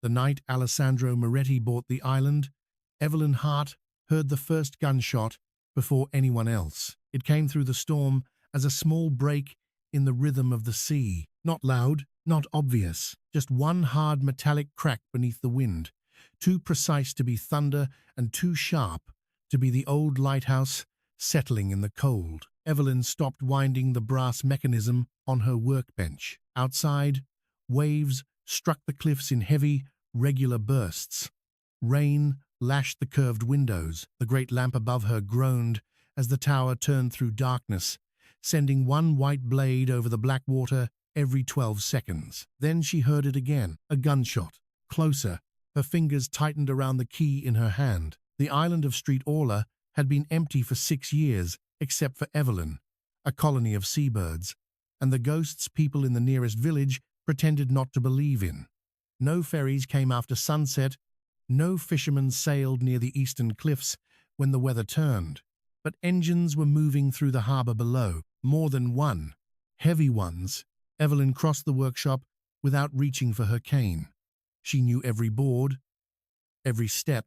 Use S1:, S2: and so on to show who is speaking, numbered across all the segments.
S1: The night Alessandro Moretti bought the island, Evelyn Hart heard the first gunshot before anyone else. It came through the storm as a small break in the rhythm of the sea. Not loud, not obvious, just one hard metallic crack beneath the wind, too precise to be thunder and too sharp to be the old lighthouse settling in the cold. Evelyn stopped winding the brass mechanism on her workbench. Outside, waves struck the cliffs in heavy, regular bursts. Rain lashed the curved windows. The great lamp above her groaned as the tower turned through darkness, sending one white blade over the black water every 12 seconds. Then she heard it again, a gunshot, closer. Her fingers tightened around the key in her hand. The island of Street Orla had been empty for 6 years, except for Evelyn, a colony of seabirds, and the ghosts people in the nearest village pretended not to believe in. No ferries came after sunset, no fishermen sailed near the eastern cliffs when the weather turned, but engines were moving through the harbour below, more than one, heavy ones. Evelyn crossed the workshop without reaching for her cane. She knew every board, every step,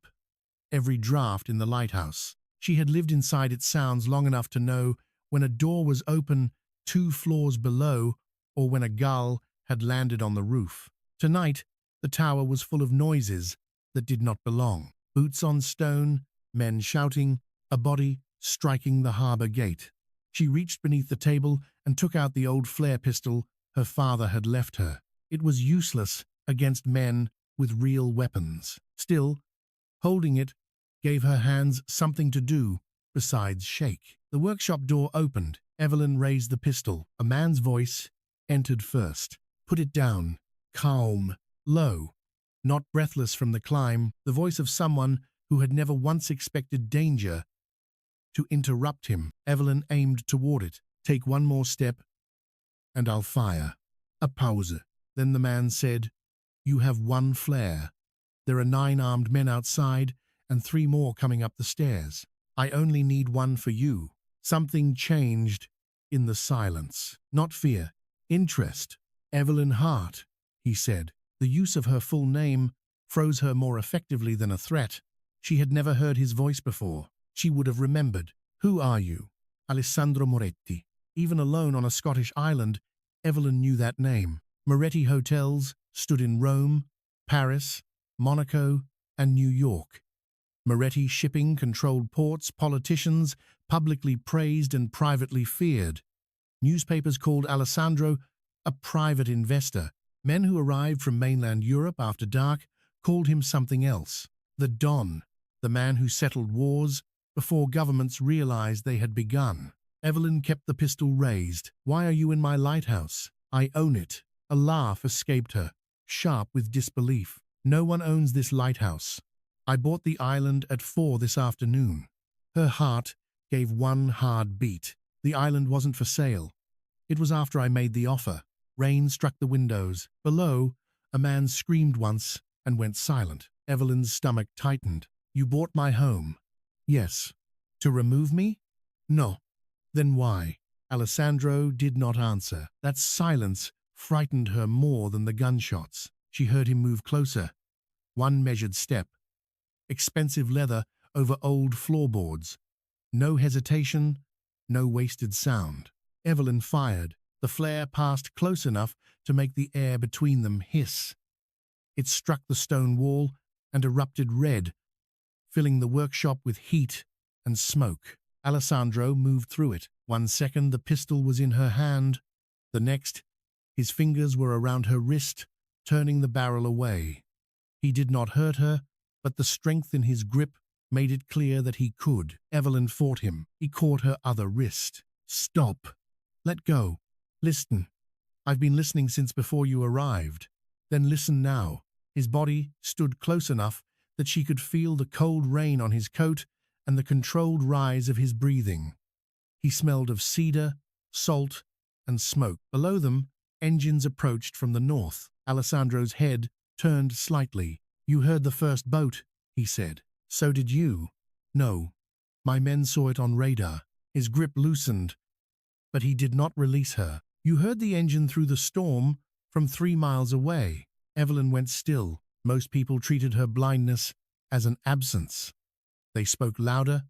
S1: every draft in the lighthouse. She had lived inside its sounds long enough to know when a door was open 2 floors below or when a gull had landed on the roof. Tonight, the tower was full of noises that did not belong. Boots on stone, men shouting, a body striking the harbour gate. She reached beneath the table and took out the old flare pistol her father had left her. It was useless against men with real weapons. Still, holding it gave her hands something to do besides shake. The workshop door opened. Evelyn raised the pistol. A man's voice entered first. Put it down. Calm. Low. Not breathless from the climb. The voice of someone who had never once expected danger to interrupt him. Evelyn aimed toward it. Take one more step, and I'll fire. A pause. Then the man said, You have 1 flare. There are 9 armed men outside, and 3 more coming up the stairs. I only need 1 for you. Something changed in the silence. Not fear. Interest. Evelyn Hart, he said. The use of her full name froze her more effectively than a threat. She had never heard his voice before. She would have remembered. Who are you? Alessandro Moretti. Even alone on a Scottish island, Evelyn knew that name. Moretti hotels stood in Rome, Paris, Monaco, and New York. Moretti shipping controlled ports, politicians publicly praised and privately feared. Newspapers called Alessandro a private investor. Men who arrived from mainland Europe after dark called him something else. The Don, the man who settled wars before governments realized they had begun. Evelyn kept the pistol raised. Why are you in my lighthouse? I own it. A laugh escaped her, sharp with disbelief. No one owns this lighthouse. I bought the island at 4 this afternoon. Her heart gave one hard beat. The island wasn't for sale. It was after I made the offer. Rain struck the windows. Below, a man screamed once and went silent. Evelyn's stomach tightened. You bought my home. Yes. To remove me? No. Then why? Alessandro did not answer. That silence frightened her more than the gunshots. She heard him move closer. 1 measured step. Expensive leather over old floorboards. No hesitation, no wasted sound. Evelyn fired. The flare passed close enough to make the air between them hiss. It struck the stone wall and erupted red, filling the workshop with heat and smoke. Alessandro moved through it. 1 second the pistol was in her hand. The next, his fingers were around her wrist, turning the barrel away. He did not hurt her, but the strength in his grip made it clear that he could. Evelyn fought him. He caught her other wrist. Stop. Let go. Listen. I've been listening since before you arrived. Then listen now. His body stood close enough that she could feel the cold rain on his coat and the controlled rise of his breathing. He smelled of cedar, salt, and smoke. Below them, engines approached from the north. Alessandro's head turned slightly. You heard the first boat, he said. So did you. No. My men saw it on radar. His grip loosened, but he did not release her. You heard the engine through the storm from 3 miles away. Evelyn went still. Most people treated her blindness as an absence. They spoke louder,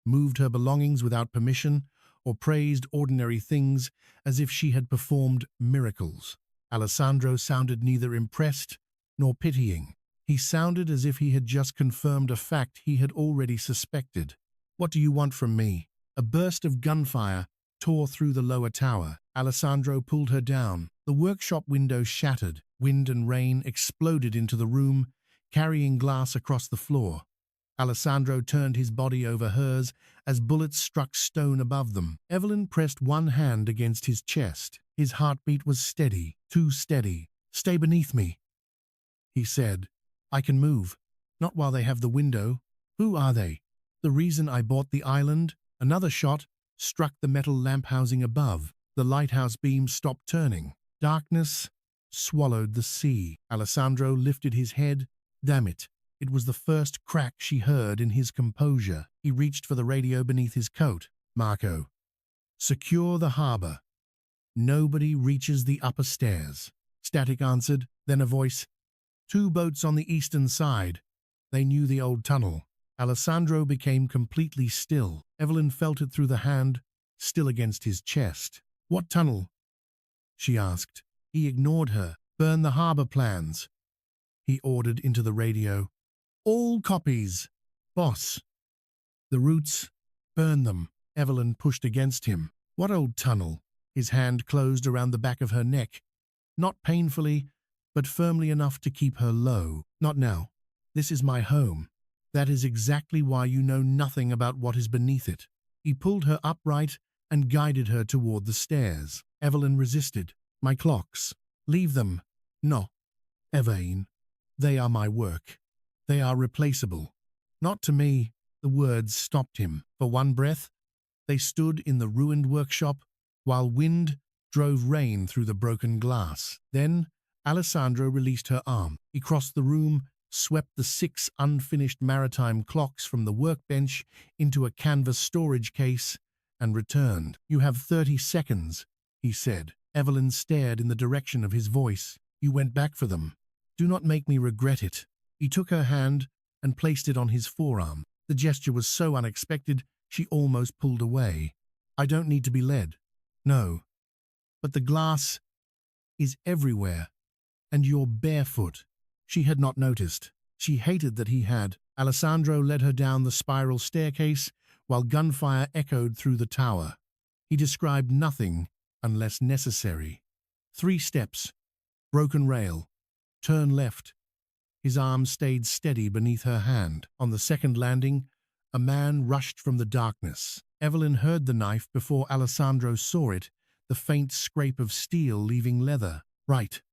S1: moved her belongings without permission, or praised ordinary things as if she had performed miracles. Alessandro sounded neither impressed nor pitying. He sounded as if he had just confirmed a fact he had already suspected. "What do you want from me?" A burst of gunfire tore through the lower tower. Alessandro pulled her down. The workshop windows shattered. Wind and rain exploded into the room, carrying glass across the floor. Alessandro turned his body over hers as bullets struck stone above them. Evelyn pressed one hand against his chest. His heartbeat was steady, too steady. "Stay beneath me," he said. "I can move. Not while they have the window." "Who are they?" "The reason I bought the island." Another shot struck the metal lamp housing above. The lighthouse beam stopped turning. Darkness swallowed the sea. Alessandro lifted his head. Damn it. It was the first crack she heard in his composure. He reached for the radio beneath his coat. "Marco, secure the harbor. Nobody reaches the upper stairs." Static answered, then a voice. "Two boats on the eastern side." They knew the old tunnel. Alessandro became completely still. Evelyn felt it through the hand, still against his chest. "What tunnel?" she asked. He ignored her. "Burn the harbor plans," he ordered into the radio. "All copies, boss." "The routes, burn them." Evelyn pushed against him. "What old tunnel?" His hand closed around the back of her neck, not painfully, but firmly enough to keep her low. "Not now. This is my home. That is exactly why you know nothing about what is beneath it." He pulled her upright and guided her toward the stairs. Evelyn resisted. "My clocks. Leave them." "No, Evelyn. They are my work. They are replaceable." "Not to me." The words stopped him. For one breath, they stood in the ruined workshop while wind drove rain through the broken glass. Then Alessandro released her arm. He crossed the room, swept the 6 unfinished maritime clocks from the workbench into a canvas storage case, and returned. "You have 30 seconds, he said. Evelyn stared in the direction of his voice. "You went back for them. Do not make me regret it." He took her hand and placed it on his forearm. The gesture was so unexpected, she almost pulled away. "I don't need to be led." "No. But the glass is everywhere, and you're barefoot." She had not noticed. She hated that he had. Alessandro led her down the spiral staircase while gunfire echoed through the tower. He described nothing unless necessary. 3 steps, broken rail, turn left. His arm stayed steady beneath her hand. On the second landing, a man rushed from the darkness. Evelyn heard the knife before Alessandro saw it, the faint scrape of steel leaving leather. "Right,"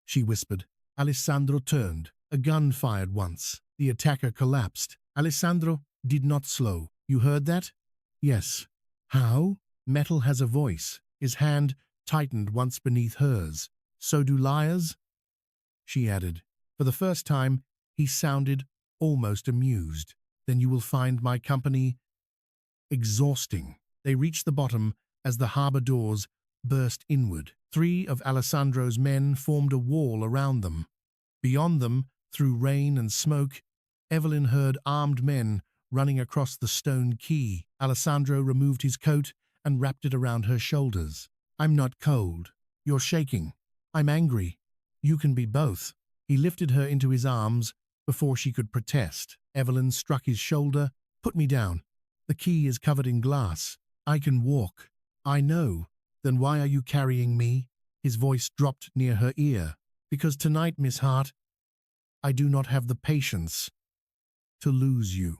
S1: she whispered. Alessandro turned. A gun fired once. The attacker collapsed. Alessandro did not slow. "You heard that?" "Yes." "How?" "Metal has a voice." His hand tightened once beneath hers. "So do liars," she added. For the first time, he sounded almost amused. "Then you will find my company exhausting." They reached the bottom as the harbor doors burst inward. 3 of Alessandro's men formed a wall around them. Beyond them, through rain and smoke, Evelyn heard armed men running across the stone quay. Alessandro removed his coat and wrapped it around her shoulders. "I'm not cold. You're shaking. I'm angry. You can be both." He lifted her into his arms before she could protest. Evelyn struck his shoulder. "Put me down. The quay is covered in glass. I can walk." "I know. Then why are you carrying me?" His voice dropped near her ear. "Because tonight, Miss Hart, I do not have the patience to lose you."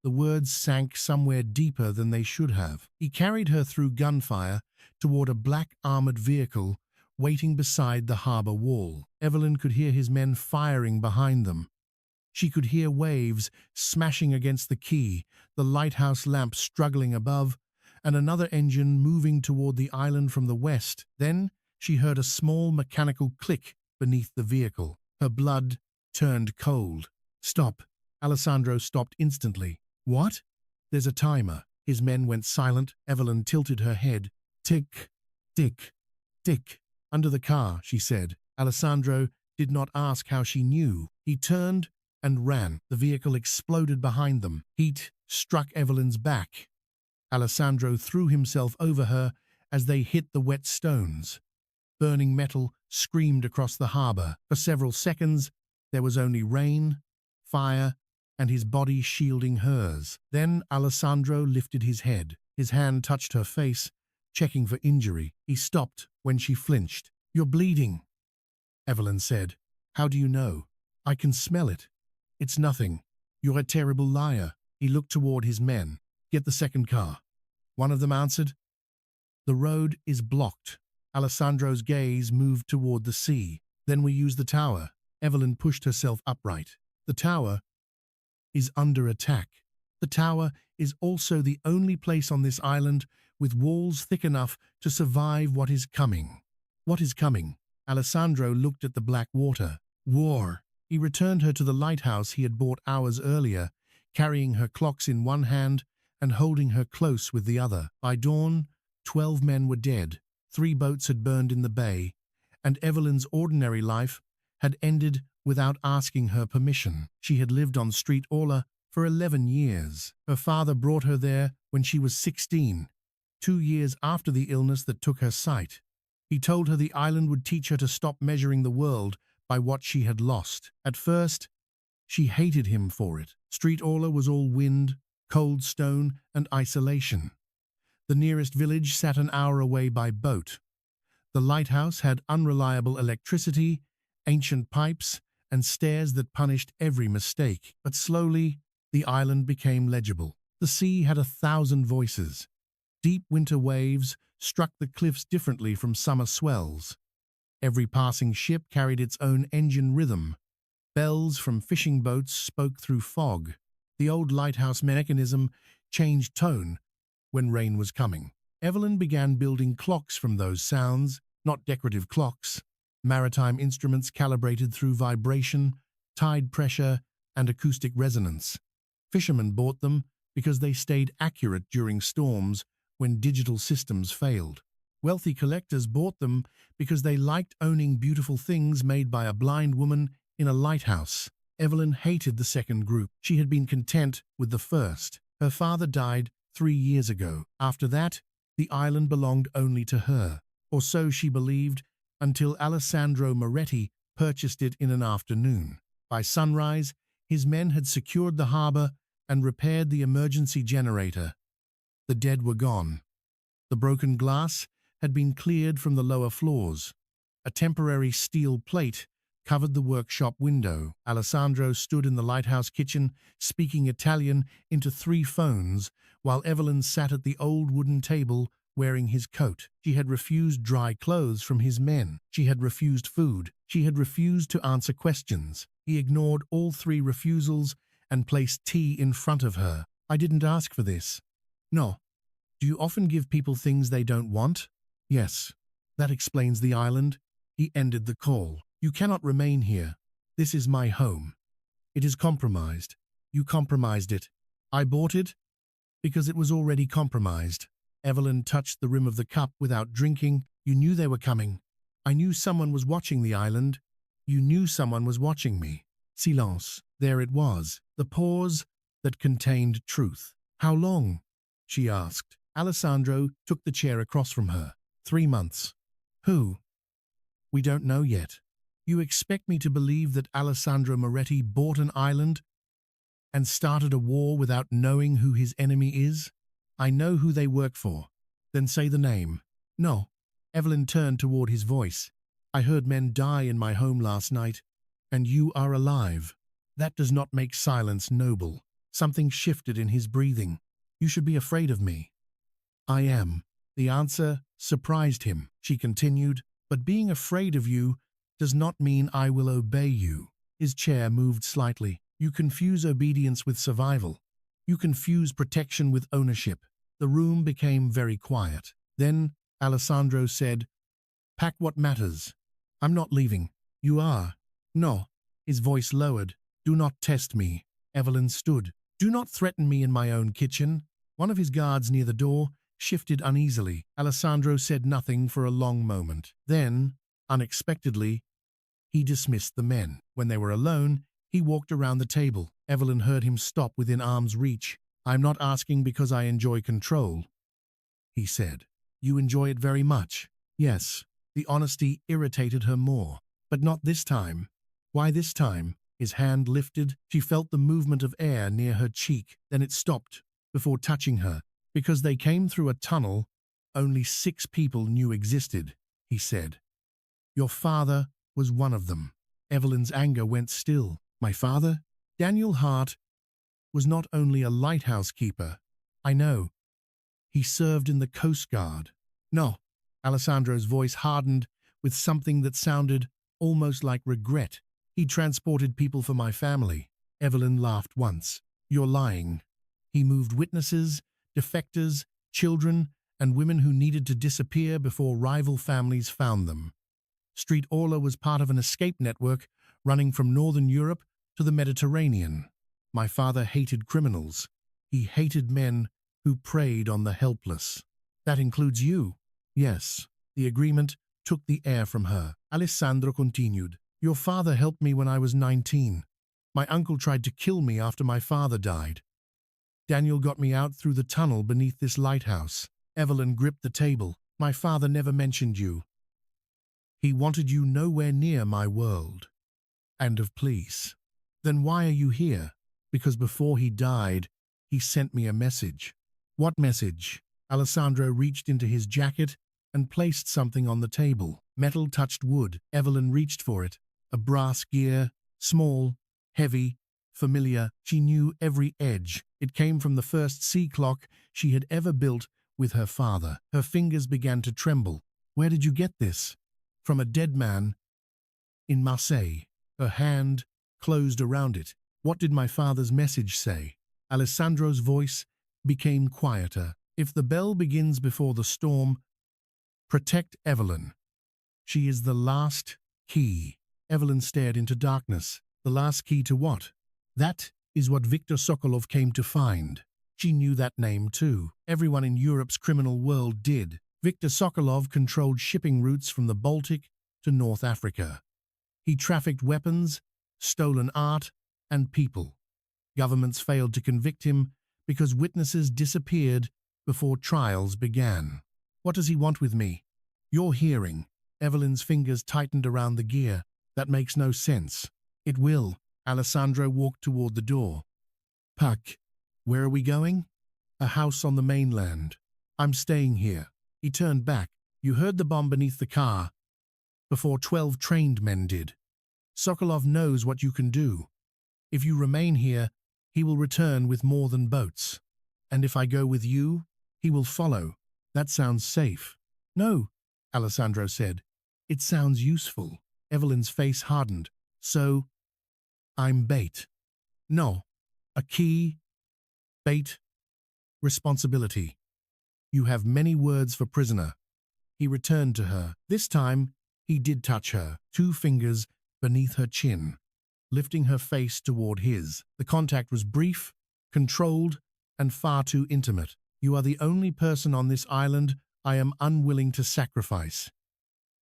S1: The words sank somewhere deeper than they should have. He carried her through gunfire toward a black armored vehicle waiting beside the harbor wall. Evelyn could hear his men firing behind them. She could hear waves smashing against the quay, the lighthouse lamp struggling above, and another engine moving toward the island from the west. Then she heard a small mechanical click beneath the vehicle. Her blood turned cold. "Stop." Alessandro stopped instantly. "What?" "There's a timer." His men went silent. Evelyn tilted her head. "Tick, tick, tick." "Under the car," she said. Alessandro did not ask how she knew. He turned and ran. The vehicle exploded behind them. Heat struck Evelyn's back. Alessandro threw himself over her as they hit the wet stones. Burning metal screamed across the harbor. For several seconds, there was only rain, fire, and his body shielding hers. Then Alessandro lifted his head. His hand touched her face, checking for injury. He stopped when she flinched. "You're bleeding," Evelyn said. "How do you know?" "I can smell it." "It's nothing. You're a terrible liar." He looked toward his men. "Get the second car." One of them answered. "The road is blocked." Alessandro's gaze moved toward the sea. "Then we use the tower." Evelyn pushed herself upright. "The tower is under attack." The tower is also the only place on this island with walls thick enough to survive what is coming. What is coming? Alessandro looked at the black water. War. He returned her to the lighthouse he had bought hours earlier, carrying her clocks in one hand and holding her close with the other. By dawn, 12 men were dead, 3 boats had burned in the bay, and Evelyn's ordinary life had ended without asking her permission. She had lived on Street Orla for 11 years. Her father brought her there when she was 16, 2 years after the illness that took her sight. He told her the island would teach her to stop measuring the world by what she had lost. At first, she hated him for it. Street Orla was all wind, cold stone, and isolation. The nearest village sat an hour away by boat. The lighthouse had unreliable electricity, ancient pipes, and stairs that punished every mistake. But slowly, the island became legible. The sea had 1,000 voices. Deep winter waves struck the cliffs differently from summer swells. Every passing ship carried its own engine rhythm. Bells from fishing boats spoke through fog. The old lighthouse mechanism changed tone when rain was coming. Evelyn began building clocks from those sounds, not decorative clocks, maritime instruments calibrated through vibration, tide pressure, and acoustic resonance. Fishermen bought them because they stayed accurate during storms when digital systems failed. Wealthy collectors bought them because they liked owning beautiful things made by a blind woman in a lighthouse. Evelyn hated the second group. She had been content with the first. Her father died 3 years ago. After that, the island belonged only to her, or so she believed, until Alessandro Moretti purchased it in an afternoon. By sunrise, his men had secured the harbor and repaired the emergency generator. The dead were gone. The broken glass had been cleared from the lower floors. A temporary steel plate covered the workshop window. Alessandro stood in the lighthouse kitchen, speaking Italian into 3 phones, while Evelyn sat at the old wooden table wearing his coat. She had refused dry clothes from his men. She had refused food. She had refused to answer questions. He ignored all 3 refusals and placed tea in front of her. "I didn't ask for this." "No." "Do you often give people things they don't want?" "Yes." "That explains the island." He ended the call. "You cannot remain here. This is my home. It is compromised. You compromised it. I bought it because it was already compromised." Evelyn touched the rim of the cup without drinking. "You knew they were coming." "I knew someone was watching the island." "You knew someone was watching me." Silence. There it was, the pause that contained truth. "How long?" she asked. Alessandro took the chair across from her. 3 months. "Who?" "We don't know yet." "You expect me to believe that Alessandro Moretti bought an island and started a war without knowing who his enemy is?" "I know who they work for." "Then say the name." "No." Evelyn turned toward his voice. "I heard men die in my home last night, and you are alive. That does not make silence noble." Something shifted in his breathing. "You should be afraid of me." "I am." The answer surprised him. She continued, "But being afraid of you does not mean I will obey you." His chair moved slightly. "You confuse obedience with survival. You confuse protection with ownership." The room became very quiet. Then Alessandro said, "Pack what matters." "I'm not leaving." "You are." "No." His voice lowered. "Do not test me." Evelyn stood. "Do not threaten me in my own kitchen." One of his guards near the door shifted uneasily. Alessandro said nothing for a long moment. Then, unexpectedly, he dismissed the men. When they were alone, He walked around the table. Evelyn heard him stop within arm's reach. "I'm not asking because I enjoy control," he said. "You enjoy it very much." Yes. The honesty irritated her more. "But not this time." "Why this time?" His hand lifted. She felt the movement of air near her cheek. Then it stopped before touching her. "Because they came through a tunnel only 6 people knew existed," he said. "Your father was one of them." Evelyn's anger went still. "My father?" "Daniel Hart was not only a lighthouse keeper. I know. He served in the Coast Guard." "No." Alessandro's voice hardened with something that sounded almost like regret. "He transported people for my family." Evelyn laughed once. "You're lying. He moved witnesses, defectors, children, and women who needed to disappear before rival families found them. Street Orla was part of an escape network running from Northern Europe to the Mediterranean. My father hated criminals. He hated men who preyed on the helpless." "That includes you." "Yes." The agreement took the air from her. Alessandro continued. "Your father helped me when I was 19. My uncle tried to kill me after my father died. Daniel got me out through the tunnel beneath this lighthouse." Evelyn gripped the table. "My father never mentioned you. He wanted you nowhere near my world. And of police." "Then why are you here?" "Because before he died, he sent me a message." "What message?" Alessandro reached into his jacket and placed something on the table. Metal touched wood. Evelyn reached for it. A brass gear, small, heavy, familiar. She knew every edge. It came from the first sea clock she had ever built with her father. Her fingers began to tremble. "Where did you get this?" "From a dead man in Marseille." Her hand closed around it. "What did my father's message say?" Alessandro's voice became quieter. "If the bell begins before the storm, protect Evelyn. She is the last key." Evelyn stared into darkness. "The last key to what?" "That is what Viktor Sokolov came to find." She knew that name too. Everyone in Europe's criminal world did. Viktor Sokolov controlled shipping routes from the Baltic to North Africa. He trafficked weapons, stolen art, and people. Governments failed to convict him because witnesses disappeared before trials began. "What does he want with me?" "Your hearing." Evelyn's fingers tightened around the gear. "That makes no sense." "It will." Alessandro walked toward the door. "Puck, where are we going?" "A house on the mainland." "I'm staying here." He turned back. "You heard the bomb beneath the car before 12 trained men did. Sokolov knows what you can do. If you remain here, he will return with more than boats. And if I go with you, he will follow. That sounds safe." "No," Alessandro said. "It sounds useful." Evelyn's face hardened. "So, I'm bait." "No. A key, bait, responsibility. You have many words for prisoner." He returned to her. This time, he did touch her, 2 fingers beneath her chin, lifting her face toward his. The contact was brief, controlled, and far too intimate. "You are the only person on this island I am unwilling to sacrifice,"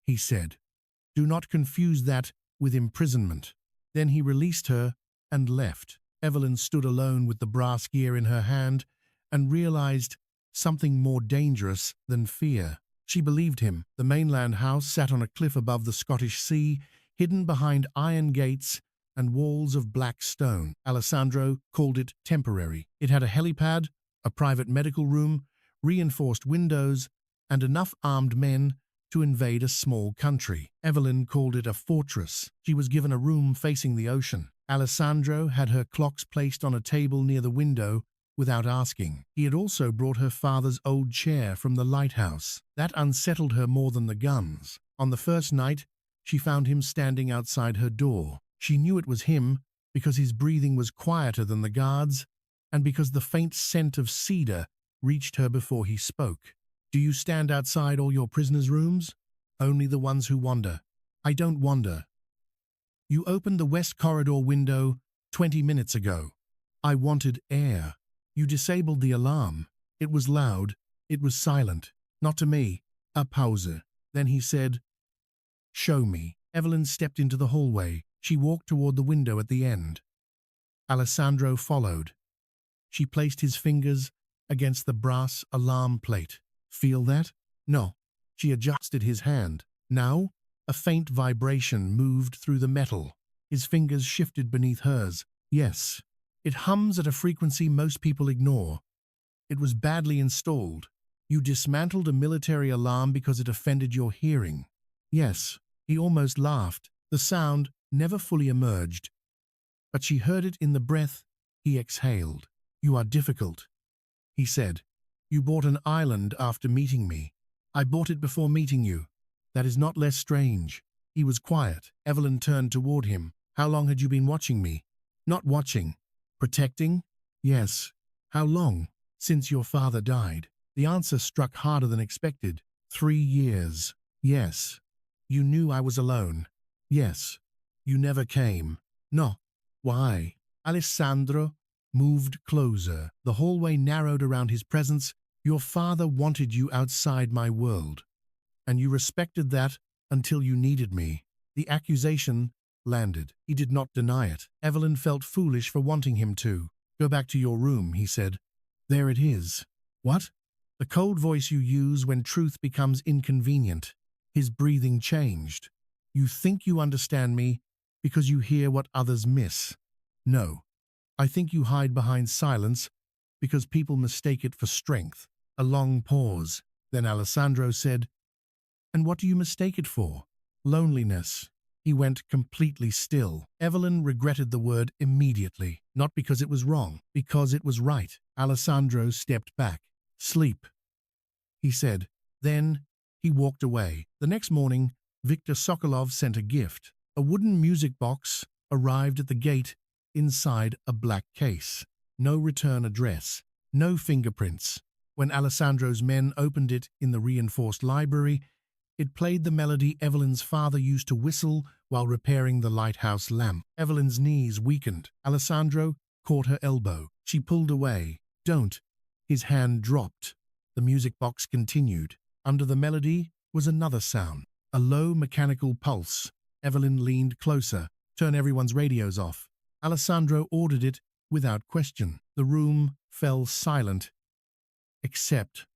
S1: he said. "Do not confuse that with imprisonment." Then he released her and left. Evelyn stood alone with the brass gear in her hand and realized something more dangerous than fear. She believed him. The mainland house sat on a cliff above the Scottish Sea, hidden behind iron gates and walls of black stone. Alessandro called it temporary. It had a helipad, a private medical room, reinforced windows, and enough armed men to invade a small country. Evelyn called it a fortress. She was given a room facing the ocean. Alessandro had her clocks placed on a table near the window without asking. He had also brought her father's old chair from the lighthouse. That unsettled her more than the guns. On the first night, she found him standing outside her door. She knew it was him because his breathing was quieter than the guards and because the faint scent of cedar reached her before he spoke. "Do you stand outside all your prisoners' rooms?" "Only the ones who wander." "I don't wander." "You opened the west corridor window 20 minutes ago." "I wanted air." "You disabled the alarm." "It was loud. It was silent." "Not to me." A pause. Then he said, "Show me." Evelyn stepped into the hallway. She walked toward the window at the end. Alessandro followed. She placed his fingers against the brass alarm plate. Feel that? No. She adjusted his hand. Now, a faint vibration moved through the metal. His fingers shifted beneath hers. Yes. It hums at a frequency most people ignore. It was badly installed. You dismantled a military alarm because it offended your hearing. Yes. He almost laughed. The sound never fully emerged. But she heard it in the breath he exhaled. You are difficult, he said. You bought an island after meeting me. I bought it before meeting you. That is not less strange. He was quiet. Evelyn turned toward him. How long had you been watching me? Not watching. Protecting? Yes. How long? Since your father died. The answer struck harder than expected. 3 years. Yes. You knew I was alone. Yes. You never came. No. Why? Alessandro moved closer. The hallway narrowed around his presence. Your father wanted you outside my world. And you respected that until you needed me. The accusation landed. He did not deny it. Evelyn felt foolish for wanting him to. Go back to your room, he said. There it is. What? The cold voice you use when truth becomes inconvenient. His breathing changed. You think you understand me because you hear what others miss. No. I think you hide behind silence because people mistake it for strength. A long pause. Then Alessandro said, And what do you mistake it for? Loneliness. He went completely still. Evelyn regretted the word immediately, not because it was wrong, because it was right. Alessandro stepped back. Sleep, he said. Then he walked away. The next morning, Viktor Sokolov sent a gift. A wooden music box arrived at the gate inside a black case. No return address. No fingerprints. When Alessandro's men opened it in the reinforced library, it played the melody Evelyn's father used to whistle while repairing the lighthouse lamp. Evelyn's knees weakened. Alessandro caught her elbow. She pulled away. Don't. His hand dropped. The music box continued. Under the melody was another sound. A low mechanical pulse. Evelyn leaned closer. Turn everyone's radios off. Alessandro ordered it without question. The room fell silent, except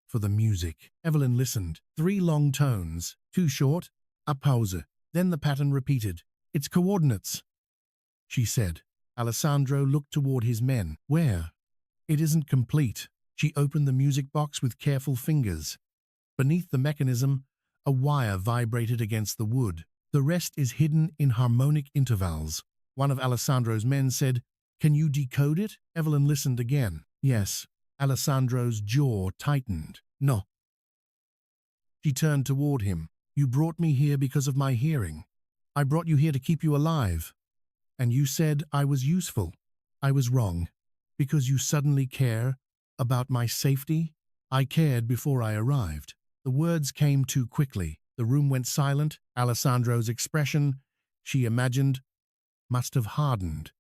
S1: for the music. Evelyn listened. 3 long tones. Too short. A pause. Then the pattern repeated. It's coordinates, she said. Alessandro looked toward his men. Where? It isn't complete. She opened the music box with careful fingers. Beneath the mechanism, a wire vibrated against the wood. The rest is hidden in harmonic intervals. One of Alessandro's men said, Can you decode it? Evelyn listened again. Yes. Alessandro's jaw tightened. No. She turned toward him. You brought me here because of my hearing. I brought you here to keep you alive. And you said I was useful. I was wrong. Because you suddenly care about my safety? I cared before I arrived. The words came too quickly. The room went silent. Alessandro's expression, she imagined, must have hardened.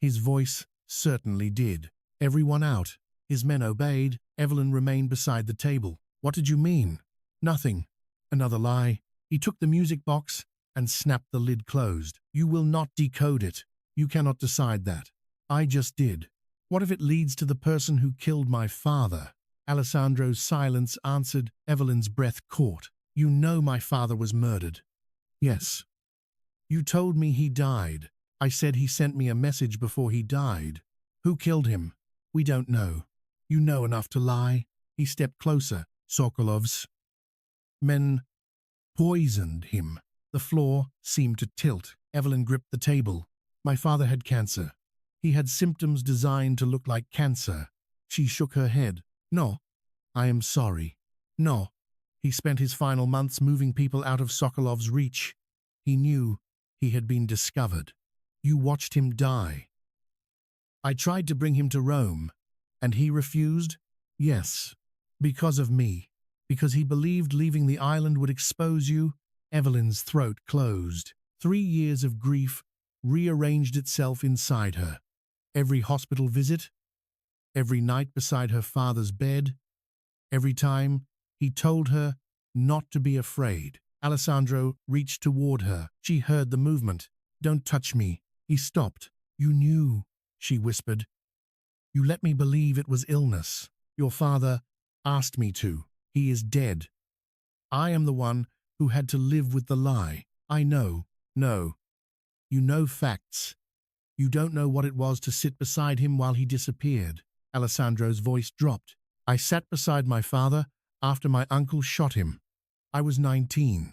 S1: His voice certainly did. Everyone out. His men obeyed. Evelyn remained beside the table. What did you mean? Nothing. Another lie. He took the music box and snapped the lid closed. You will not decode it. You cannot decide that. I just did. What if it leads to the person who killed my father? Alessandro's silence answered. Evelyn's breath caught. You know my father was murdered. Yes. You told me he died. I said he sent me a message before he died. Who killed him? We don't know. You know enough to lie. He stepped closer. Sokolov's men poisoned him. The floor seemed to tilt. Evelyn gripped the table. My father had cancer. He had symptoms designed to look like cancer. She shook her head. No. I am sorry. No. He spent his final months moving people out of Sokolov's reach. He knew he had been discovered. You watched him die. I tried to bring him to Rome, and he refused? Yes. Because of me. Because he believed leaving the island would expose you. Evelyn's throat closed. 3 years of grief rearranged itself inside her. Every hospital visit, every night beside her father's bed, every time he told her not to be afraid. Alessandro reached toward her. She heard the movement. Don't touch me. He stopped. You knew, she whispered. You let me believe it was illness. Your father asked me to. He is dead. I am the one who had to live with the lie. I know. No. You know facts. You don't know what it was to sit beside him while he disappeared. Alessandro's voice dropped. I sat beside my father after my uncle shot him. I was 19.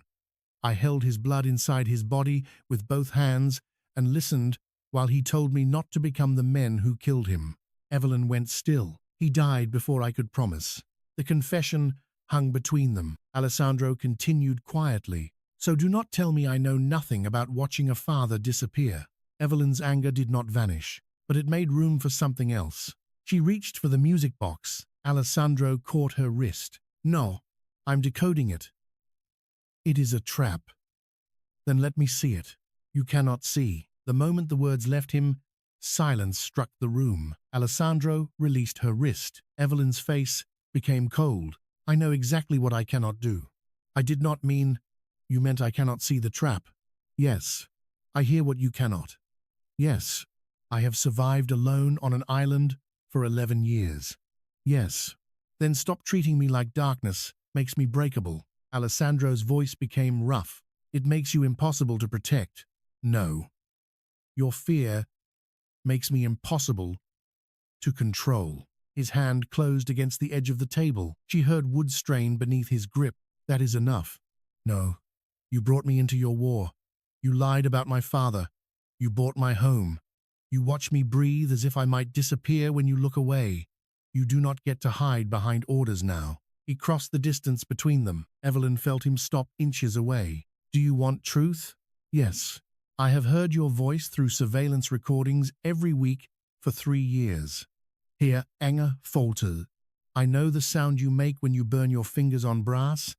S1: I held his blood inside his body with both hands and listened while he told me not to become the men who killed him. Evelyn went still. He died before I could promise. The confession hung between them. Alessandro continued quietly. So do not tell me I know nothing about watching a father disappear. Evelyn's anger did not vanish, but it made room for something else. She reached for the music box. Alessandro caught her wrist. No, I'm decoding it. It is a trap. Then let me see it. You cannot see. The moment the words left him, silence struck the room. Alessandro released her wrist. Evelyn's face became cold. I know exactly what I cannot do. I did not mean you meant I cannot see the trap. Yes, I hear what you cannot. Yes, I have survived alone on an island for 11 years. Yes, then stop treating me like darkness makes me breakable. Alessandro's voice became rough. It makes you impossible to protect. No. Your fear makes me impossible to control. His hand closed against the edge of the table. She heard wood strain beneath his grip. That is enough. No. You brought me into your war. You lied about my father. You bought my home. You watch me breathe as if I might disappear when you look away. You do not get to hide behind orders now. He crossed the distance between them. Evelyn felt him stop inches away. Do you want truth? Yes. I have heard your voice through surveillance recordings every week for 3 years. Here, anger faltered. I know the sound you make when you burn your fingers on brass.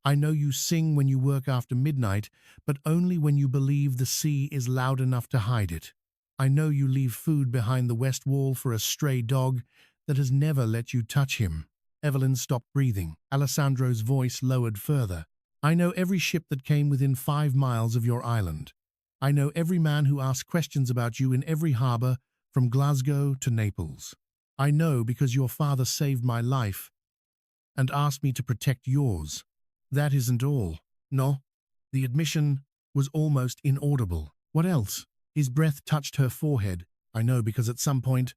S1: I know you sing when you work after midnight, but only when you believe the sea is loud enough to hide it. I know you leave food behind the west wall for a stray dog that has never let you touch him. Evelyn stopped breathing. Alessandro's voice lowered further. I know every ship that came within 5 miles of your island. I know every man who asked questions about you in every harbor, from Glasgow to Naples. I know because your father saved my life and asked me to protect yours. That isn't all. No. The admission was almost inaudible. What else? His breath touched her forehead. I know because at some point,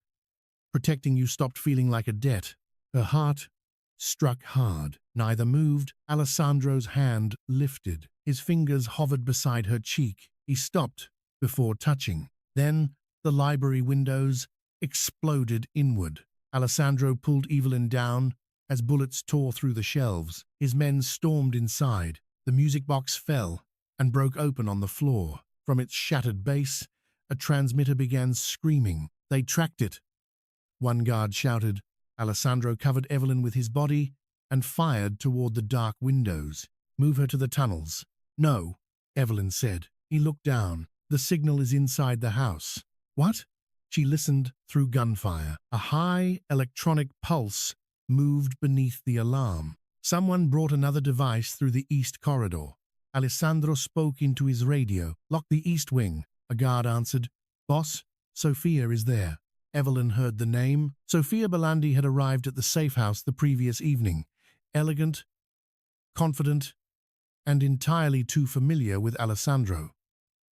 S1: protecting you stopped feeling like a debt. Her heart struck hard. Neither moved. Alessandro's hand lifted. His fingers hovered beside her cheek. He stopped before touching. Then the library windows exploded inward. Alessandro pulled Evelyn down as bullets tore through the shelves. His men stormed inside. The music box fell and broke open on the floor. From its shattered base, a transmitter began screaming. They tracked it. One guard shouted. Alessandro covered Evelyn with his body and fired toward the dark windows. Move her to the tunnels. No, Evelyn said. He looked down. The signal is inside the house. What? She listened through gunfire. A high electronic pulse moved beneath the alarm. Someone brought another device through the east corridor. Alessandro spoke into his radio. Lock the east wing. A guard answered. Boss, Sophia is there. Evelyn heard the name. Sophia Belandi had arrived at the safe house the previous evening. Elegant, confident, and entirely too familiar with Alessandro.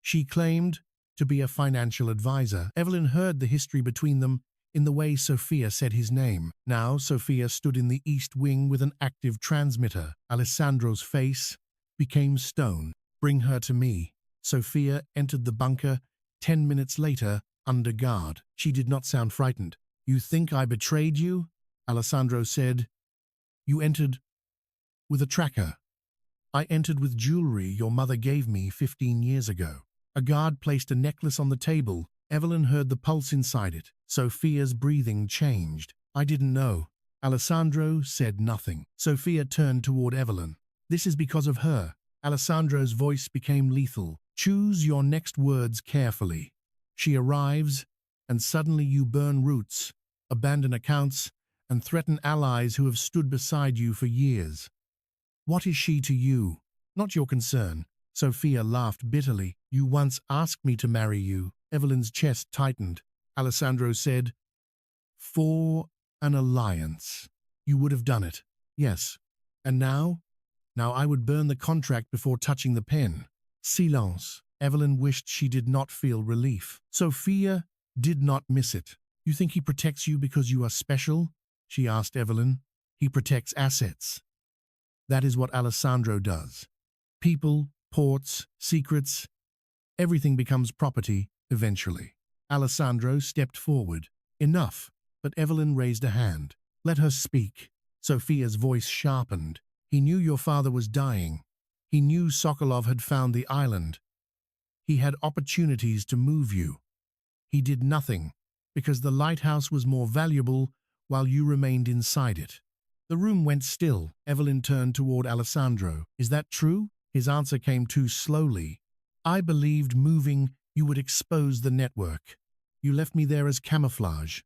S1: She claimed to be a financial advisor. Evelyn heard the history between them in the way Sophia said his name. Now Sophia stood in the east wing with an active transmitter. Alessandro's face became stone. Bring her to me. Sophia entered the bunker 10 minutes later under guard. She did not sound frightened. You think I betrayed you? Alessandro said. You entered with a tracker. I entered with jewelry your mother gave me 15 years ago. A guard placed a necklace on the table. Evelyn heard the pulse inside it. Sophia's breathing changed. I didn't know. Alessandro said nothing. Sophia turned toward Evelyn. This is because of her. Alessandro's voice became lethal. Choose your next words carefully. She arrives, and suddenly you burn roots, abandon accounts, and threaten allies who have stood beside you for years. What is she to you? Not your concern. Sophia laughed bitterly. You once asked me to marry you. Evelyn's chest tightened. Alessandro said, for an alliance. You would have done it. Yes. And now? Now I would burn the contract before touching the pen. Silence. Evelyn wished she did not feel relief. Sophia did not miss it. You think he protects you because you are special? She asked Evelyn. He protects assets. That is what Alessandro does. People, ports, secrets, everything becomes property eventually. Alessandro stepped forward. Enough. But Evelyn raised a hand. Let her speak. Sophia's voice sharpened. He knew your father was dying. He knew Sokolov had found the island. He had opportunities to move you. He did nothing, because the lighthouse was more valuable while you remained inside it. The room went still. Evelyn turned toward Alessandro. Is that true? His answer came too slowly. I believed moving you would expose the network. You left me there as camouflage.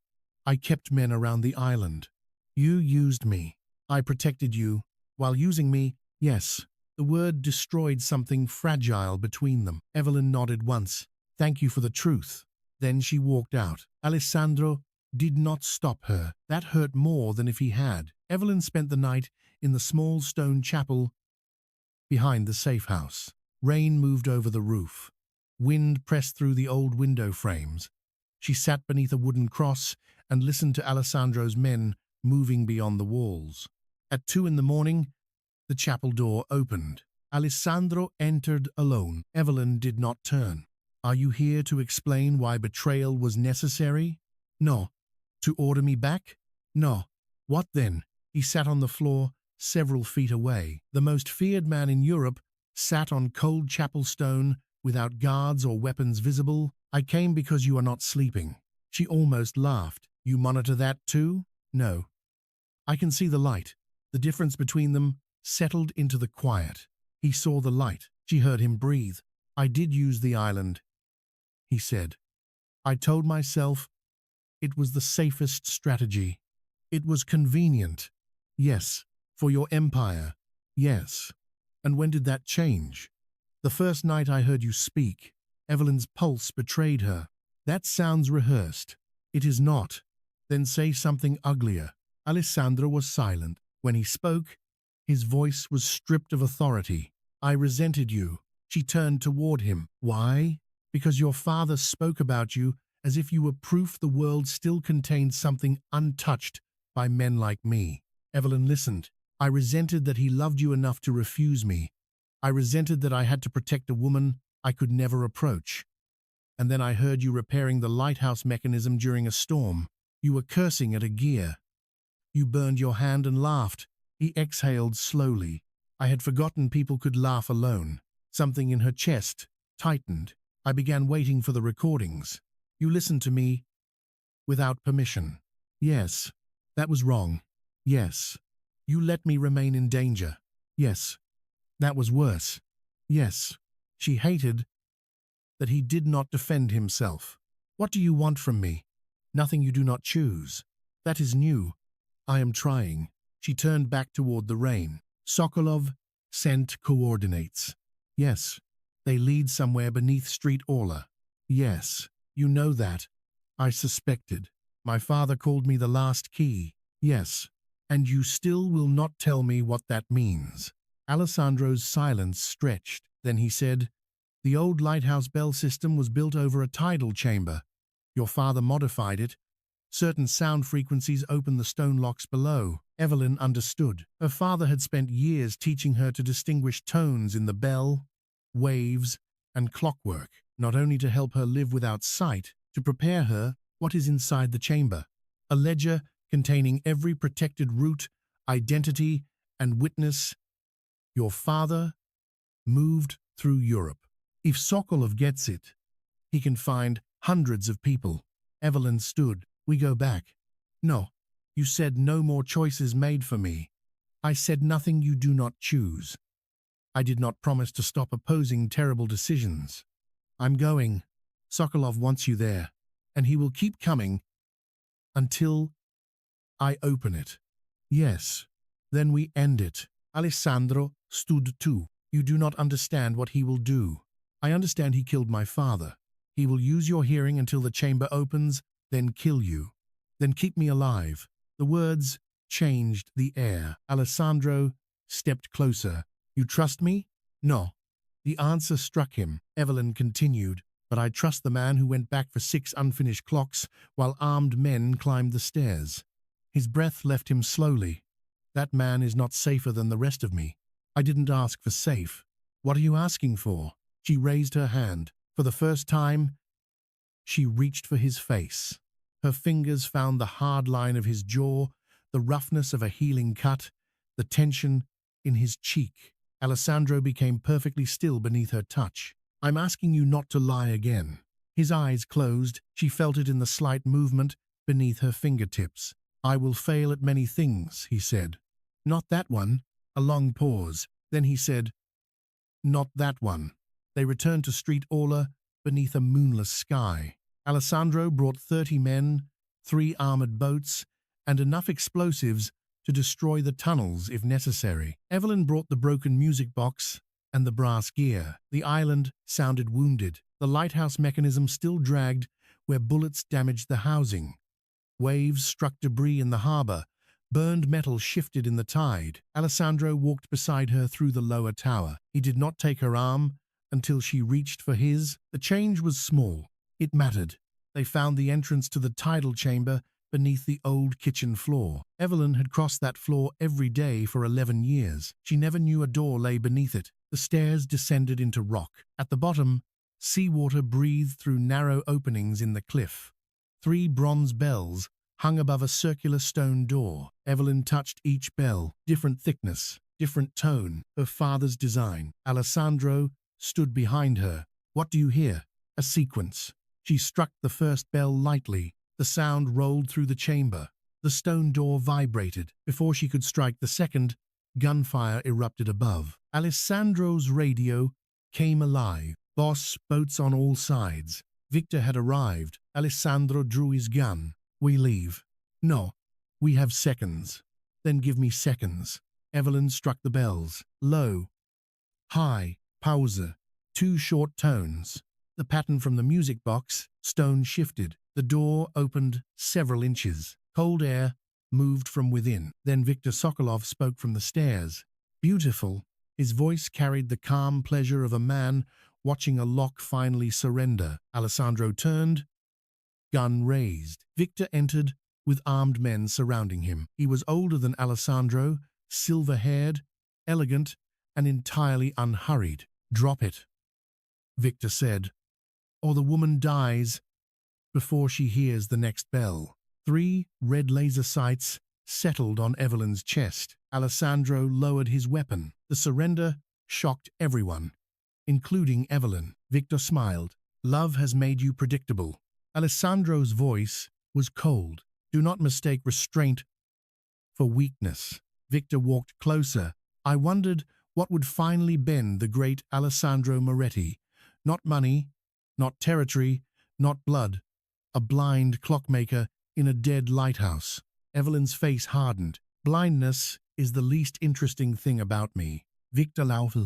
S1: I kept men around the island. You used me. I protected you. While using me, yes. The word destroyed something fragile between them. Evelyn nodded once. Thank you for the truth. Then she walked out. Alessandro did not stop her. That hurt more than if he had. Evelyn spent the night in the small stone chapel behind the safe house. Rain moved over the roof. Wind pressed through the old window frames. She sat beneath a wooden cross and listened to Alessandro's men moving beyond the walls. At 2 a.m, the chapel door opened. Alessandro entered alone. Evelyn did not turn. Are you here to explain why betrayal was necessary? No. To order me back? No. What then? He sat on the floor, several feet away. The most feared man in Europe sat on cold chapel stone without guards or weapons visible. I came because you are not sleeping. She almost laughed. You monitor that too? No. I can see the light. The difference between them settled into the quiet. He saw the light. She heard him breathe. I did use the island, he said. I told myself it was the safest strategy. It was convenient. Yes. For your empire. Yes. And when did that change? The first night I heard you speak. Evelyn's pulse betrayed her. That sounds rehearsed. It is not. Then say something uglier. Alessandro was silent. When he spoke, his voice was stripped of authority. I resented you. She turned toward him. Why? Because your father spoke about you as if you were proof the world still contained something untouched by men like me. Evelyn listened. I resented that he loved you enough to refuse me. I resented that I had to protect a woman I could never approach. And then I heard you repairing the lighthouse mechanism during a storm. You were cursing at a gear. You burned your hand and laughed. He exhaled slowly. I had forgotten people could laugh alone. Something in her chest tightened. I began waiting for the recordings. You listened to me without permission. Yes, that was wrong. Yes. You let me remain in danger. Yes. That was worse. Yes. She hated that he did not defend himself. What do you want from me? Nothing you do not choose. That is new. I am trying. She turned back toward the rain. Sokolov sent coordinates. Yes. They lead somewhere beneath Street Orla. Yes. You know that. I suspected. My father called me the last key. Yes. And you still will not tell me what that means. Alessandro's silence stretched. Then he said, the old lighthouse bell system was built over a tidal chamber. Your father modified it. Certain sound frequencies opened the stone locks below. Evelyn understood. Her father had spent years teaching her to distinguish tones in the bell, waves, and clockwork, not only to help her live without sight, to prepare her what is inside the chamber. A ledger containing every protected route, identity, and witness. Your father moved through Europe. If Sokolov gets it, he can find hundreds of people. Evelyn stood. We go back. No. You said no more choices made for me. I said nothing you do not choose. I did not promise to stop opposing terrible decisions. I'm going. Sokolov wants you there, and he will keep coming until I open it. Yes. Then we end it. Alessandro stood too. You do not understand what he will do. I understand he killed my father. He will use your hearing until the chamber opens, then kill you. Then keep me alive." The words changed the air. Alessandro stepped closer. "You trust me?" "No." The answer struck him. Evelyn continued, "But I trust the man who went back for 6 unfinished clocks while armed men climbed the stairs." His breath left him slowly. "That man is not safer than the rest of me. I didn't ask for safe." "What are you asking for?" She raised her hand. For the first time, she reached for his face. Her fingers found the hard line of his jaw, the roughness of a healing cut, the tension in his cheek. Alessandro became perfectly still beneath her touch. "I'm asking you not to lie again." His eyes closed. She felt it in the slight movement beneath her fingertips. "I will fail at many things," he said. "Not that one." A long pause. Then he said, "Not that one." They returned to Street Orla beneath a moonless sky. Alessandro brought 30 men, 3 armored boats, and enough explosives to destroy the tunnels if necessary. Evelyn brought the broken music box and the brass gear. The island sounded wounded. The lighthouse mechanism still dragged where bullets damaged the housing. Waves struck debris in the harbor. Burned metal shifted in the tide. Alessandro walked beside her through the lower tower. He did not take her arm until she reached for his. The change was small. It mattered. They found the entrance to the tidal chamber beneath the old kitchen floor. Evelyn had crossed that floor every day for 11 years. She never knew a door lay beneath it. The stairs descended into rock. At the bottom, seawater breathed through narrow openings in the cliff. 3 bronze bells hung above a circular stone door. Evelyn touched each bell, different thickness, different tone, her father's design. Alessandro stood behind her. "What do you hear?" "A sequence." She struck the first bell lightly. The sound rolled through the chamber. The stone door vibrated. Before she could strike the second, gunfire erupted above. Alessandro's radio came alive. Boss, boats on all sides. Victor had arrived. Alessandro drew his gun. "We leave." "No, we have seconds." "Then give me seconds." Evelyn struck the bells. Low, high, pause, 2 short tones. The pattern from the music box, stone shifted. The door opened several inches. Cold air moved from within. Then Victor Sokolov spoke from the stairs. "Beautiful." His voice carried the calm pleasure of a man watching a lock finally surrender. Alessandro turned, gun raised. Victor entered with armed men surrounding him. He was older than Alessandro, silver-haired, elegant, and entirely unhurried. "Drop it," Victor said, "or the woman dies before she hears the next bell." 3 red laser sights settled on Evelyn's chest. Alessandro lowered his weapon. The surrender shocked everyone, including Evelyn. Victor smiled. "Love has made you predictable." Alessandro's voice was cold. "Do not mistake restraint for weakness." Victor walked closer. "I wondered what would finally bend the great Alessandro Moretti. Not money, not territory, not blood. A blind clockmaker in a dead lighthouse." Evelyn's face hardened. "Blindness is the least interesting thing about me." Victor laughed.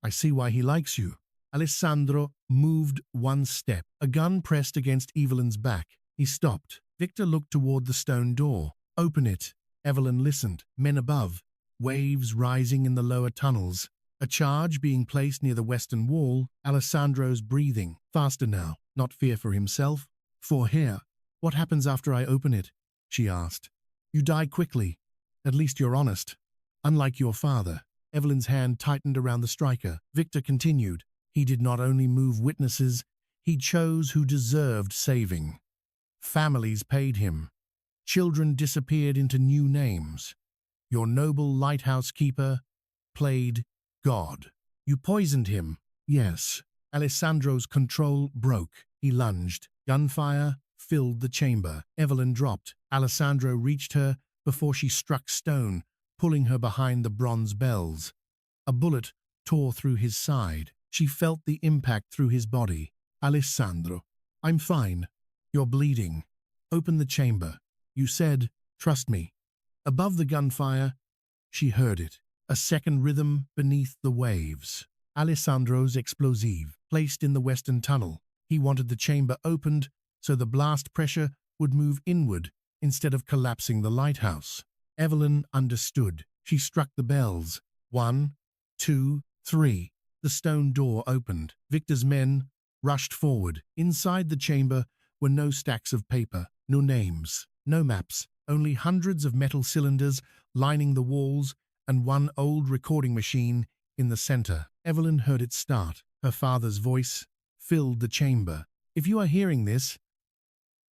S1: "I see why he likes you." Alessandro moved 1 step. A gun pressed against Evelyn's back. He stopped. Victor looked toward the stone door. "Open it." Evelyn listened. Men above. Waves rising in the lower tunnels. A charge being placed near the western wall. Alessandro's breathing. Faster now. Not fear for himself. For her. "What happens after I open it?" she asked. "You die quickly. At least you're honest. Unlike your father." Evelyn's hand tightened around the striker. Victor continued. "He did not only move witnesses, he chose who deserved saving. Families paid him. Children disappeared into new names. Your noble lighthouse keeper played God. You poisoned him." "Yes." Alessandro's control broke. He lunged. Gunfire filled the chamber. Evelyn dropped. Alessandro reached her before she struck stone, pulling her behind the bronze bells. A bullet tore through his side. She felt the impact through his body. "Alessandro, I'm fine. You're bleeding. Open the chamber." "You said, trust me." Above the gunfire, she heard it. A second rhythm beneath the waves. Alessandro's explosive, placed in the western tunnel. He wanted the chamber opened so the blast pressure would move inward instead of collapsing the lighthouse. Evelyn understood. She struck the bells. 1, 2, 3. The stone door opened. Victor's men rushed forward. Inside the chamber were no stacks of paper, no names, no maps, only hundreds of metal cylinders lining the walls and one old recording machine in the center. Evelyn heard it start. Her father's voice filled the chamber. "If you are hearing this,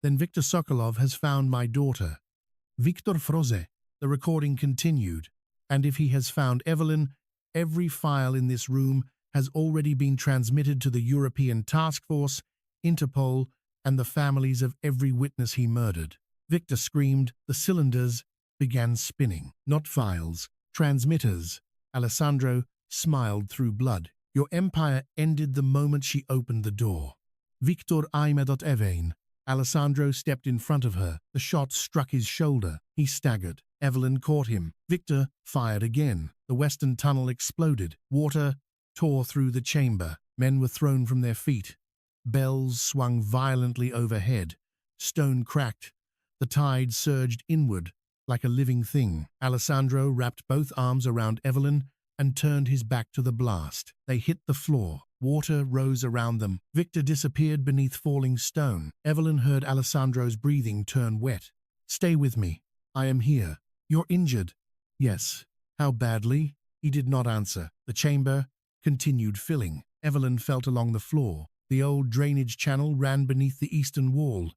S1: then Victor Sokolov has found my daughter, Victor Froze." The recording continued. "And if he has found Evelyn, every file in this room has already been transmitted to the European Task Force, Interpol, and the families of every witness he murdered." Victor screamed. The cylinders began spinning. "Not files, transmitters." Alessandro smiled through blood. "Your empire ended the moment she opened the door." Victor Evelyn. Alessandro stepped in front of her. The shot struck his shoulder. He staggered. Evelyn caught him. Victor fired again. The western tunnel exploded. Water tore through the chamber. Men were thrown from their feet. Bells swung violently overhead. Stone cracked. The tide surged inward like a living thing. Alessandro wrapped both arms around Evelyn and turned his back to the blast. They hit the floor. Water rose around them. Victor disappeared beneath falling stone. Evelyn heard Alessandro's breathing turn wet. "Stay with me. I am here." "You're injured." "Yes." "How badly?" He did not answer. The chamber continued filling. Evelyn felt along the floor. The old drainage channel ran beneath the eastern wall.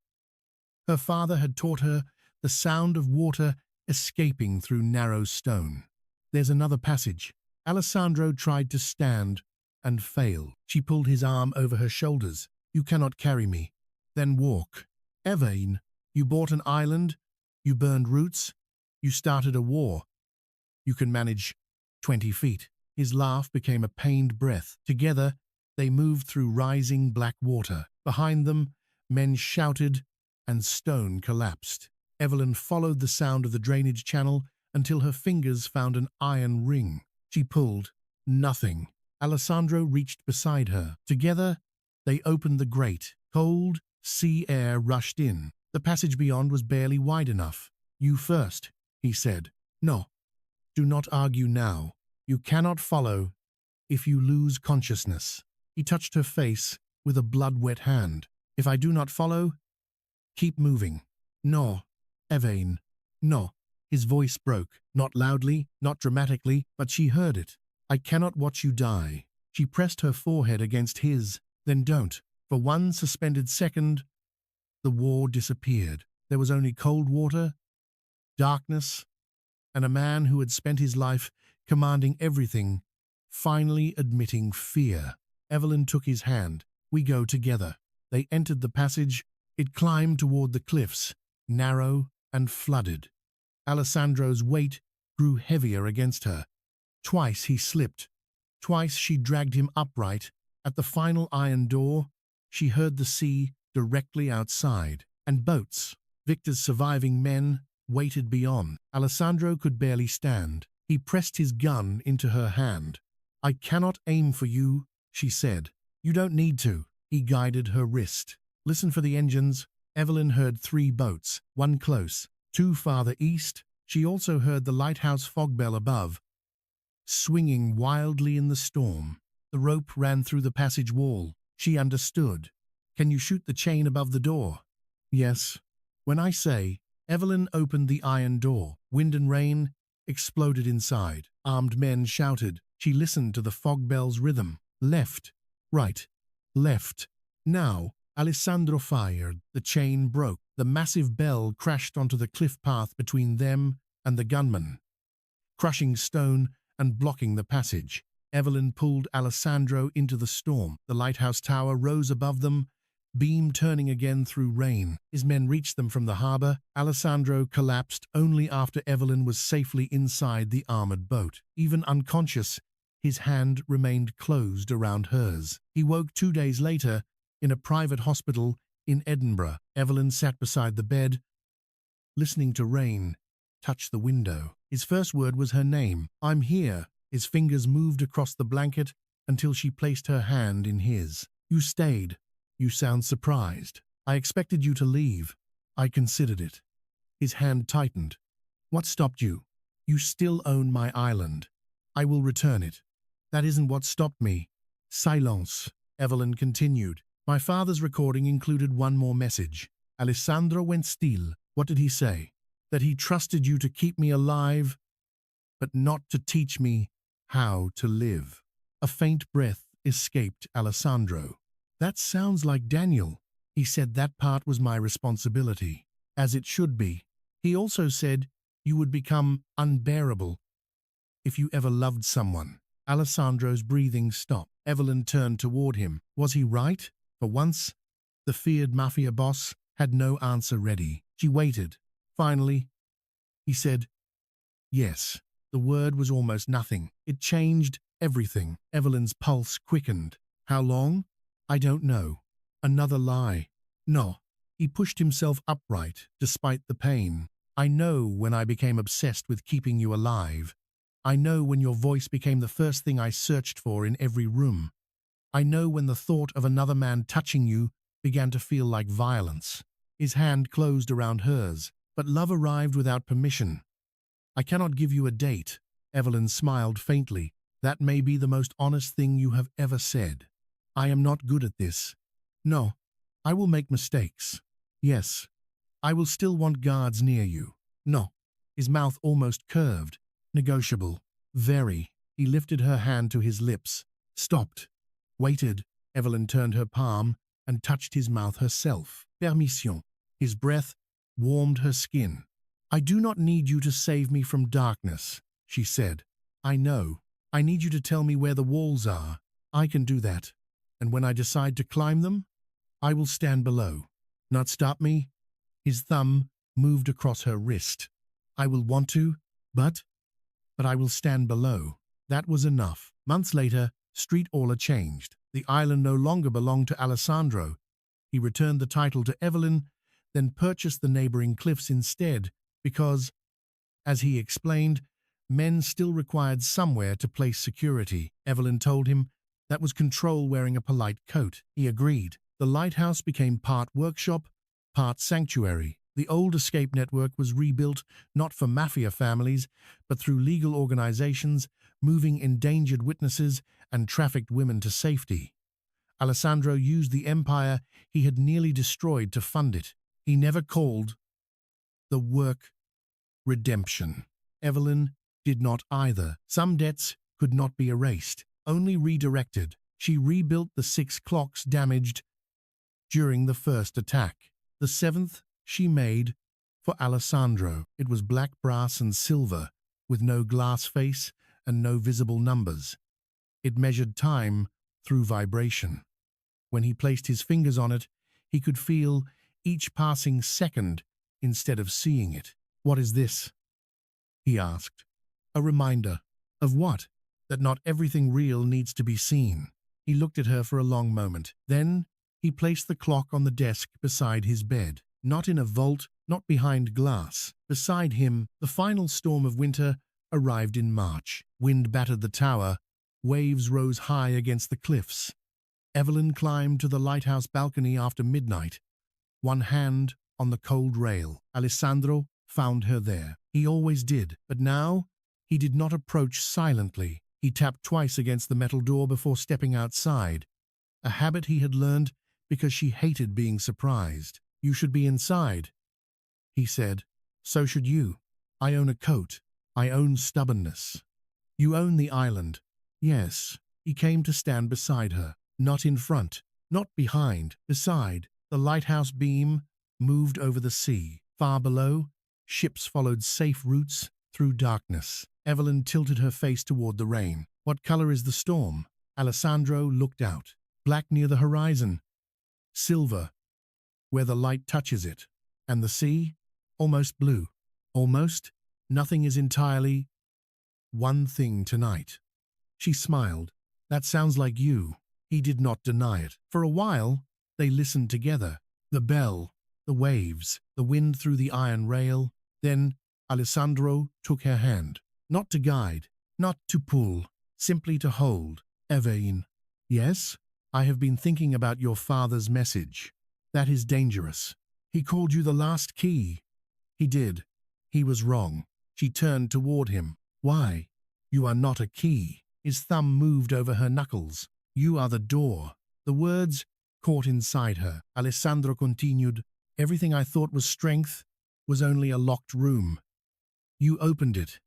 S1: Her father had taught her the sound of water escaping through narrow stone. "There's another passage." Alessandro tried to stand and failed. She pulled his arm over her shoulders. "You cannot carry me." "Then walk." "Evelyn, you bought an island, you burned roots, you started a war. You can manage 20 feet. His laugh became a pained breath. Together, they moved through rising black water. Behind them, men shouted and stone collapsed. Evelyn followed the sound of the drainage channel until her fingers found an iron ring. She pulled. Nothing. Alessandro reached beside her. Together, they opened the grate. Cold, sea air rushed in. The passage beyond was barely wide enough. "You first," he said. "No. Do not argue now. You cannot follow if you lose consciousness." He touched her face with a blood-wet hand. "If I do not follow, keep moving." "No, Evelyn, no." His voice broke, not loudly, not dramatically, but she heard it. "I cannot watch you die." She pressed her forehead against his. "Then don't." For one suspended second, the war disappeared. There was only cold water, darkness, and a man who had spent his life commanding everything, finally admitting fear. Evelyn took his hand. "We go together." They entered the passage. It climbed toward the cliffs, narrow and flooded. Alessandro's weight grew heavier against her. Twice he slipped. Twice she dragged him upright. At the final iron door, she heard the sea directly outside, and boats. Victor's surviving men waited beyond. Alessandro could barely stand. He pressed his gun into her hand. "I cannot aim for you," she said. "You don't need to." He guided her wrist. "Listen for the engines." Evelyn heard 3 boats, one close, 2 farther east. She also heard the lighthouse fog bell above, swinging wildly in the storm. The rope ran through the passage wall. She understood. "Can you shoot the chain above the door?" "Yes." "When I say," Evelyn opened the iron door. Wind and rain exploded inside. Armed men shouted. She listened to the fog bell's rhythm. Left, right, left. Now, Alessandro fired. The chain broke. The massive bell crashed onto the cliff path between them and the gunman, crushing stone and blocking the passage. Evelyn pulled Alessandro into the storm. The lighthouse tower rose above them, beam turning again through rain. His men reached them from the harbor. Alessandro collapsed only after Evelyn was safely inside the armored boat. Even unconscious, his hand remained closed around hers. He woke 2 days later in a private hospital in Edinburgh. Evelyn sat beside the bed, listening to rain touch the window. His first word was her name. "I'm here." His fingers moved across the blanket, until she placed her hand in his. You stayed. You sound surprised. I expected you to leave. I considered it. His hand tightened. What stopped you? You still own my island. I will return it. That isn't what stopped me. Silence. Evelyn continued. My father's recording included one more message. Alessandro went still. What did he say? That he trusted you to keep me alive, but not to teach me how to live. A faint breath escaped Alessandro. That sounds like Daniel. He said that part was my responsibility, as it should be. He also said you would become unbearable if you ever loved someone. Alessandro's breathing stopped. Evelyn turned toward him. Was he right? For once, the feared Mafia boss had no answer ready. She waited. Finally, he said, yes. The word was almost nothing. It changed everything. Evelyn's pulse quickened. How long? I don't know. Another lie. No. He pushed himself upright, despite the pain. I know when I became obsessed with keeping you alive. I know when your voice became the first thing I searched for in every room. I know when the thought of another man touching you began to feel like violence. His hand closed around hers, but love arrived without permission. I cannot give you a date. Evelyn smiled faintly. That may be the most honest thing you have ever said. I am not good at this. No, I will make mistakes. Yes, I will still want guards near you. No. His mouth almost curved. Negotiable. Very. He lifted her hand to his lips. Stopped. Waited. Evelyn turned her palm and touched his mouth herself. Permission. His breath warmed her skin. I do not need you to save me from darkness, she said. I know. I need you to tell me where the walls are. I can do that. And when I decide to climb them, I will stand below. Not stop me. His thumb moved across her wrist. I will want to, but I will stand below. That was enough. Months later, Street Orla changed. The island no longer belonged to Alessandro. He returned the title to Evelyn, then purchased the neighboring cliffs instead because, as he explained, men still required somewhere to place security. Evelyn told him that was control wearing a polite coat. He agreed. The lighthouse became part workshop, part sanctuary. The old escape network was rebuilt not for mafia families, but through legal organizations, moving endangered witnesses and trafficked women to safety. Alessandro used the empire he had nearly destroyed to fund it. He never called the work redemption. Evelyn did not either. Some debts could not be erased, only redirected. She rebuilt the 6 clocks damaged during the first attack. The 7th she made for Alessandro. It was black brass and silver, with no glass face and no visible numbers. It measured time through vibration. When he placed his fingers on it, he could feel each passing second instead of seeing it. What is this? He asked. A reminder. Of what? That not everything real needs to be seen. He looked at her for a long moment. Then he placed the clock on the desk beside his bed. Not in a vault, not behind glass. Beside him, the final storm of winter arrived in March. Wind battered the tower. Waves rose high against the cliffs. Evelyn climbed to the lighthouse balcony after midnight, one hand on the cold rail. Alessandro found her there. He always did, but now he did not approach silently. He tapped twice against the metal door before stepping outside, a habit he had learned because she hated being surprised. You should be inside, he said. So should you. I own a coat. I own stubbornness. You own the island. Yes. He came to stand beside her. Not in front, not behind, beside. The lighthouse beam moved over the sea. Far below, ships followed safe routes through darkness. Evelyn tilted her face toward the rain. What color is the storm? Alessandro looked out. Black near the horizon. Silver, where the light touches it. And the sea? Almost blue. Almost? Nothing is entirely one thing tonight. She smiled. That sounds like you. He did not deny it. For a while, they listened together. The bell, the waves, the wind through the iron rail. Then Alessandro took her hand. Not to guide, not to pull, simply to hold. Evelyn. Yes, I have been thinking about your father's message. That is dangerous. He called you the last key. He did. He was wrong. She turned toward him. Why? You are not a key. His thumb moved over her knuckles. You are the door. The words caught inside her. Alessandro continued. Everything I thought was strength was only a locked room. You opened it.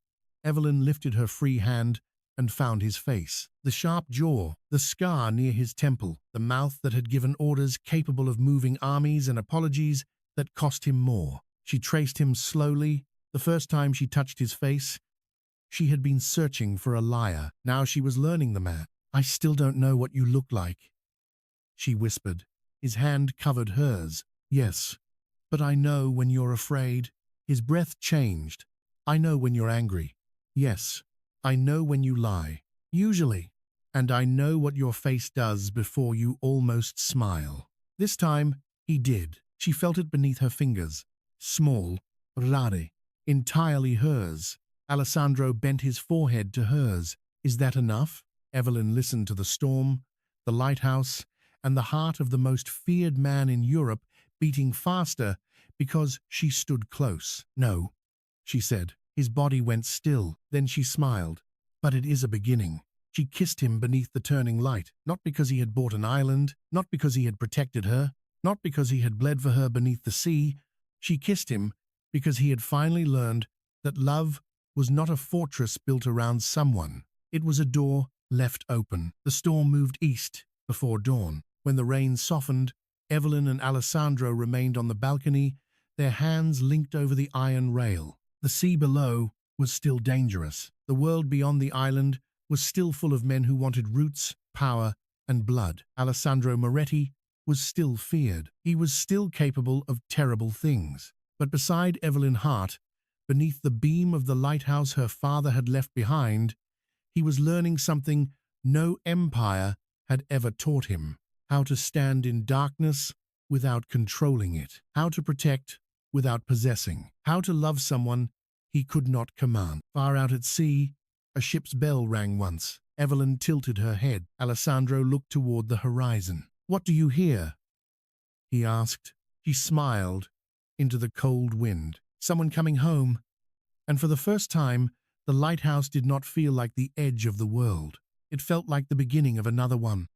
S1: Evelyn lifted her free hand and found his face. The sharp jaw, the scar near his temple, the mouth that had given orders capable of moving armies and apologies that cost him more. She traced him slowly. The first time she touched his face, she had been searching for a liar. Now she was learning the man. I still don't know what you look like, she whispered. His hand covered hers. Yes, but I know when you're afraid. His breath changed. I know when you're angry. Yes, I know when you lie. Usually. And I know what your face does before you almost smile. This time, he did. She felt it beneath her fingers. Small, rare, entirely hers. Alessandro bent his forehead to hers. Is that enough? Evelyn listened to the storm, the lighthouse, and the heart of the most feared man in Europe beating faster because she stood close. No, she said. His body went still. Then she smiled. But it is a beginning. She kissed him beneath the turning light, not because he had bought an island, not because he had protected her, not because he had bled for her beneath the sea. She kissed him because he had finally learned that love was not a fortress built around someone. It was a door left open. The storm moved east before dawn. When the rain softened, Evelyn and Alessandro remained on the balcony, their hands linked over the iron rail. The sea below was still dangerous. The world beyond the island was still full of men who wanted roots, power, and blood. Alessandro Moretti was still feared. He was still capable of terrible things. But beside Evelyn Hart, beneath the beam of the lighthouse her father had left behind, he was learning something no empire had ever taught him. How to stand in darkness without controlling it. How to protect without possessing. How to love someone he could not command. Far out at sea, a ship's bell rang once. Evelyn tilted her head. Alessandro looked toward the horizon. What do you hear? He asked. She smiled into the cold wind. Someone coming home. And for the first time, the lighthouse did not feel like the edge of the world. It felt like the beginning of another one.